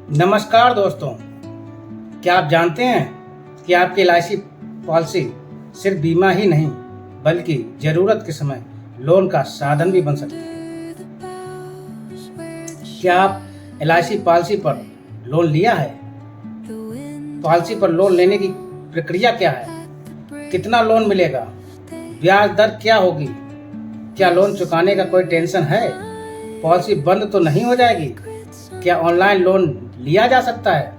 नमस्कार दोस्तों, क्या आप जानते हैं कि आपकी LIC पॉलिसी सिर्फ बीमा ही नहीं बल्कि ज़रूरत के समय लोन का साधन भी बन सकती है। क्या आप LIC पॉलिसी पर लोन लिया है? पॉलिसी पर लोन लेने की प्रक्रिया क्या है? कितना लोन मिलेगा? ब्याज दर क्या होगी? क्या लोन चुकाने का कोई टेंशन है? पॉलिसी बंद तो नहीं हो जाएगी? क्या ऑनलाइन लोन लिया जा सकता है?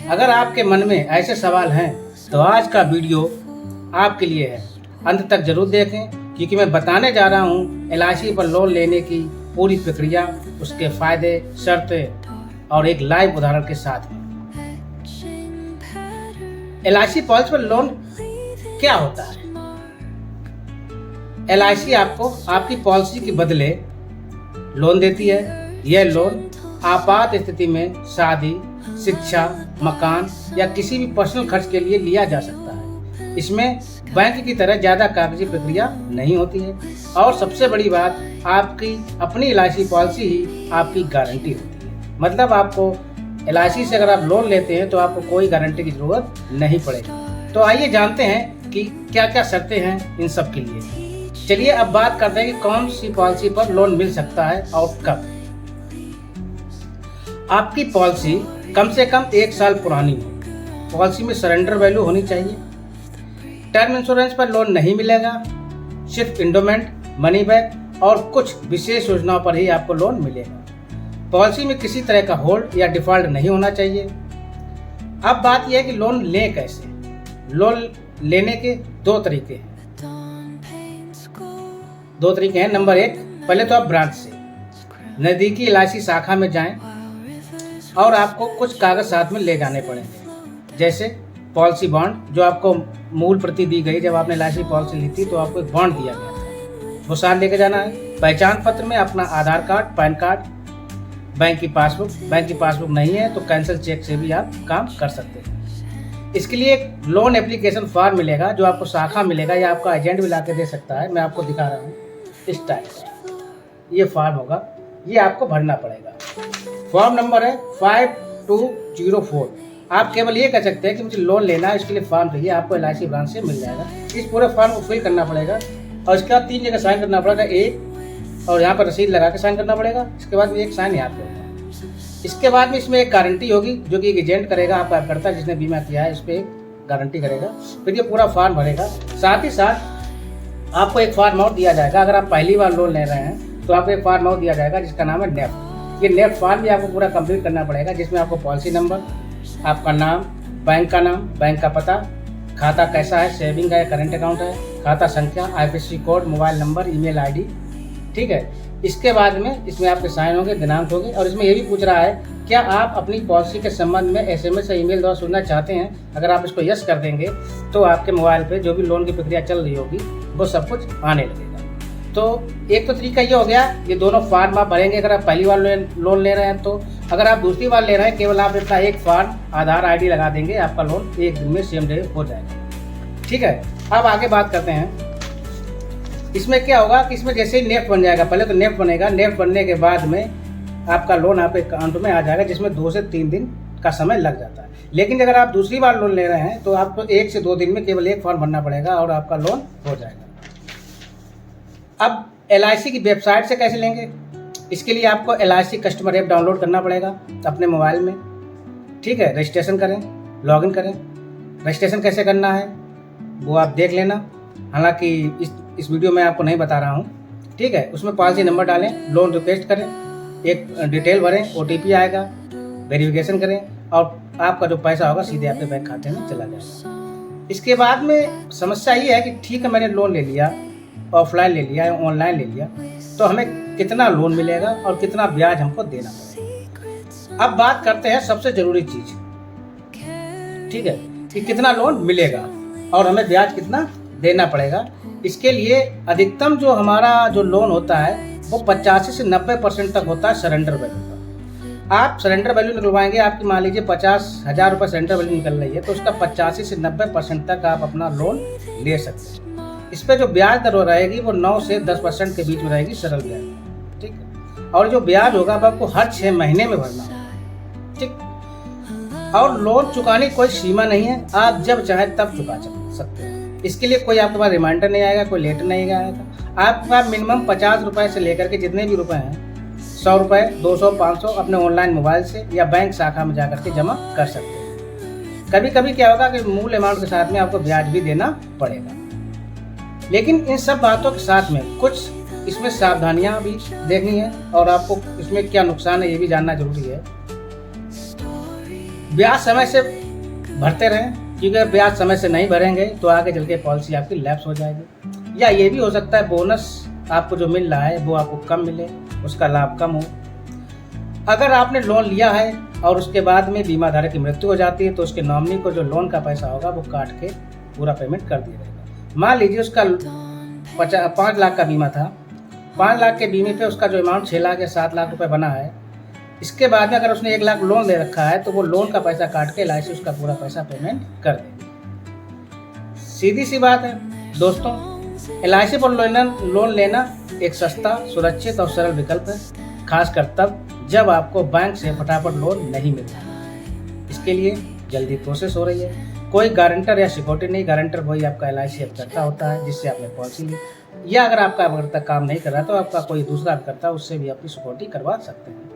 अगर आपके मन में ऐसे सवाल हैं तो आज का वीडियो आपके लिए है। अंत तक जरूर देखें क्योंकि मैं बताने जा रहा हूँ LIC पर लोन लेने की पूरी प्रक्रिया, उसके फायदे, शर्तें और एक लाइव उदाहरण के साथ में। LIC पॉलिसी पर लोन क्या होता है? LIC आपको आपकी पॉलिसी के बदले लोन देती है। यह लोन आपात स्थिति में शादी, शिक्षा, मकान या किसी भी पर्सनल खर्च के लिए लिया जा सकता है। इसमें बैंक की तरह ज़्यादा कागजी प्रक्रिया नहीं होती है और सबसे बड़ी बात, आपकी अपनी LIC पॉलिसी ही आपकी गारंटी होती है। मतलब आपको LIC से अगर आप लोन लेते हैं तो आपको कोई गारंटी की ज़रूरत नहीं पड़ेगी। तो आइए जानते हैं कि क्या क्या शर्तें हैं इन सब के लिए। चलिए अब बात करते हैं कि कौन सी पॉलिसी पर लोन मिल सकता है और कब। आपकी पॉलिसी कम से कम 1 साल पुरानी हो। पॉलिसी में सरेंडर वैल्यू होनी चाहिए। टर्म इंश्योरेंस पर लोन नहीं मिलेगा। सिर्फ इंडोमेंट, मनी बैक और कुछ विशेष योजनाओं पर ही आपको लोन मिलेगा। पॉलिसी में किसी तरह का होल्ड या डिफॉल्ट नहीं होना चाहिए। अब बात यह है कि लोन लें कैसे। लोन लेने के दो तरीके हैं। नंबर 1, पहले तो आप ब्रांच से नज़दीकी LIC शाखा में जाएं और आपको कुछ कागज साथ में ले जाने पड़ेंगे, जैसे पॉलिसी बॉन्ड जो आपको मूल प्रति दी गई। जब आपने LIC पॉलिसी ली थी तो आपको एक बॉन्ड दिया गया था, वो साथ लेके जाना है। पहचान पत्र में अपना आधार कार्ड, पैन कार्ड, बैंक की पासबुक नहीं है तो कैंसिल चेक से भी आप काम कर सकते हैं। इसके लिए एक लोन एप्लीकेशन फॉर्म मिलेगा जो आपको शाखा मिलेगा या आपका एजेंट भी ला के दे सकता है। मैं आपको दिखा रहा हूँ, इस टाइप का ये फॉर्म होगा, ये आपको भरना पड़ेगा। फॉर्म नंबर है 5204। आप केवल ये कह सकते हैं कि मुझे लोन लेना है, इसके लिए फॉर्म चाहिए, आपको LIC ब्रांच से मिल जाएगा। इस पूरे फॉर्म को फिल करना पड़ेगा और इसके बाद 3 जगह साइन करना पड़ेगा। एक और यहाँ पर रसीद लगा के साइन करना पड़ेगा। इसके बाद एक साइन यहाँ पे होगा। इसके बाद में इसमें एक गारंटी होगी जो कि एक एजेंट करेगा, आपका करता है जिसने बीमा किया है, इस पर गारंटी करेगा। फिर ये पूरा फॉर्म भरेगा। साथ ही साथ आपको एक फॉर्म और दिया जाएगा। अगर आप पहली बार लोन ले रहे हैं तो आपको एक फॉर्म और दिया जाएगा जिसका नाम है नेफ्ट। ये नेफ्ट फॉर्म भी आपको पूरा कंप्लीट करना पड़ेगा, जिसमें आपको पॉलिसी नंबर, आपका नाम, बैंक का नाम, बैंक का पता, खाता कैसा है, सेविंग है, करंट अकाउंट है, खाता संख्या, IFSC code, mobile number, email ID, ठीक है। इसके बाद में इसमें आपके साइन होंगे, दिनांक होगी और इसमें ये भी पूछ रहा है क्या आप अपनी पॉलिसी के संबंध में SMS या ईमेल द्वारा सुनना चाहते हैं। अगर आप इसको यस कर देंगे तो आपके मोबाइल पे जो भी लोन की प्रक्रिया चल रही होगी वो सब कुछ आने लगेगा। तो एक तो तरीका ये हो गया, ये दोनों फॉर्म आप भरेंगे अगर आप पहली बार लोन ले रहे हैं तो। अगर आप दूसरी बार ले रहे हैं, केवल आप अपना एक फॉर्म, आधार ID लगा देंगे, आपका लोन 1 दिन में सेम डे हो जाएगा। ठीक है, अब आगे बात करते हैं। इसमें क्या होगा कि इसमें जैसे ही नेफ्ट बन जाएगा, पहले तो नेफ्ट बनेगा। नेफ्ट बनने के बाद में आपका लोन आपके अकाउंट में आ जाएगा, जिसमें 2 से 3 दिन का समय लग जाता है। लेकिन अगर आप दूसरी बार लोन ले रहे हैं तो आपको 1 से 2 दिन में केवल एक फॉर्म भरना पड़ेगा और आपका लोन हो जाएगा। अब LIC की वेबसाइट से कैसे लेंगे? इसके लिए आपको LIC कस्टमर ऐप डाउनलोड करना पड़ेगा अपने मोबाइल में। ठीक है, रजिस्ट्रेशन करें, लॉगिन करें। रजिस्ट्रेशन कैसे करना है वो आप देख लेना, हालांकि इस वीडियो में आपको नहीं बता रहा हूँ। ठीक है, उसमें पॉलिसी नंबर डालें, लोन रिक्वेस्ट करें, एक डिटेल भरें, OTP आएगा, वेरिफिकेशन करें और आपका जो पैसा होगा सीधे आपके बैंक खाते में चला जाएगा। इसके बाद में समस्या ये है कि ठीक है मैंने लोन ले लिया, ऑफलाइन ले लिया या ऑनलाइन ले लिया, तो हमें कितना लोन मिलेगा और कितना ब्याज हमको देना पड़ेगा। अब बात करते हैं सबसे जरूरी चीज, ठीक है, कि कितना लोन मिलेगा और हमें ब्याज कितना देना पड़ेगा। इसके लिए अधिकतम जो हमारा जो लोन होता है वो 85 से 90% तक होता है सरेंडर वैल्यू का। आप सरेंडर वैल्यू निकलवाएंगे, आपकी मान लीजिए 50,000 रुपये सरेंडर वैल्यू निकल रही है तो उसका 85 से 90% तक आप अपना लोन ले सकते हैं। इस पर जो ब्याज दर रहेगी वो 9 से 10% के बीच में रहेगी, सरल ब्याज। ठीक है, और जो ब्याज होगा वो आपको हर 6 महीने में भरना होगा। ठीक, और लोन चुकाने की कोई सीमा नहीं है, आप जब चाहे तब चुका सकते हो। इसके लिए कोई आपके पास रिमाइंडर नहीं आएगा, कोई लेटर नहीं आएगा। आपके पास मिनिमम 50 रुपये से लेकर के जितने भी रुपए हैं, 100 रुपये, 200, 500 अपने ऑनलाइन मोबाइल से या बैंक शाखा में जाकर के जमा कर सकते हैं। कभी कभी क्या होगा कि मूल अमाउंट के साथ में आपको ब्याज भी देना पड़ेगा। लेकिन इन सब बातों के साथ में कुछ इसमें सावधानियां भी देखनी है और आपको इसमें क्या नुकसान है ये भी जानना जरूरी है। ब्याज समय से भरते रहें, क्योंकि अगर ब्याज समय से नहीं भरेंगे तो आगे चल के पॉलिसी आपकी लैप्स हो जाएगी। या ये भी हो सकता है बोनस आपको जो मिल रहा है वो आपको कम मिले, उसका लाभ कम हो। अगर आपने लोन लिया है और उसके बाद में बीमा धारक की मृत्यु हो जाती है तो उसके नॉमिनी को जो लोन का पैसा होगा वो काट के पूरा पेमेंट कर दिया जाएगा। मान लीजिए उसका 5 लाख का बीमा था, 5 लाख के बीमे पे उसका जो अमाउंट 6 लाख या 7 लाख रुपए बना है, इसके बाद में अगर उसने 1 लाख लोन ले रखा है तो वो लोन का पैसा काट के LIC उसका पूरा पैसा पेमेंट कर देगी। सीधी सी बात है दोस्तों, LIC पर लोन लेना एक सस्ता, सुरक्षित और सरल विकल्प है, खासकर तब जब आपको बैंक से फटाफट लोन नहीं मिल रहा। इसके लिए जल्दी प्रोसेस हो रही है। कोई गारंटर या सिक्योरिटी नहीं, गारंटर वही आपका LIC अभिकर्ता होता है जिससे आपने पॉलिसी ली। या अगर आपका अभिकर्ता काम नहीं कर रहा तो आपका कोई दूसरा अभिकर्ता, उससे भी अपनी सिक्योरिटी करवा सकते हैं।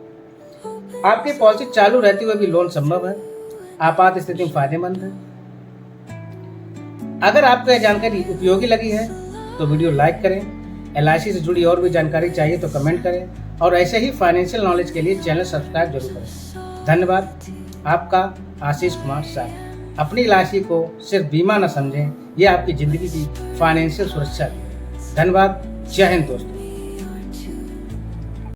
आपकी पॉलिसी चालू रहते हुए भी लोन संभव है, आपात स्थिति में फायदेमंद है। अगर आपको यह जानकारी उपयोगी लगी है तो वीडियो लाइक करें। LIC से जुड़ी और भी जानकारी चाहिए तो कमेंट करें और ऐसे ही फाइनेंशियल नॉलेज के लिए चैनल सब्सक्राइब जरूर करें। धन्यवाद। आपका आशीष कुमार शाह। अपनी LIC को सिर्फ बीमा न समझें, यह आपकी जिंदगी की फाइनेंशियल सुरक्षा है। धन्यवाद। जय हिंद दोस्तों।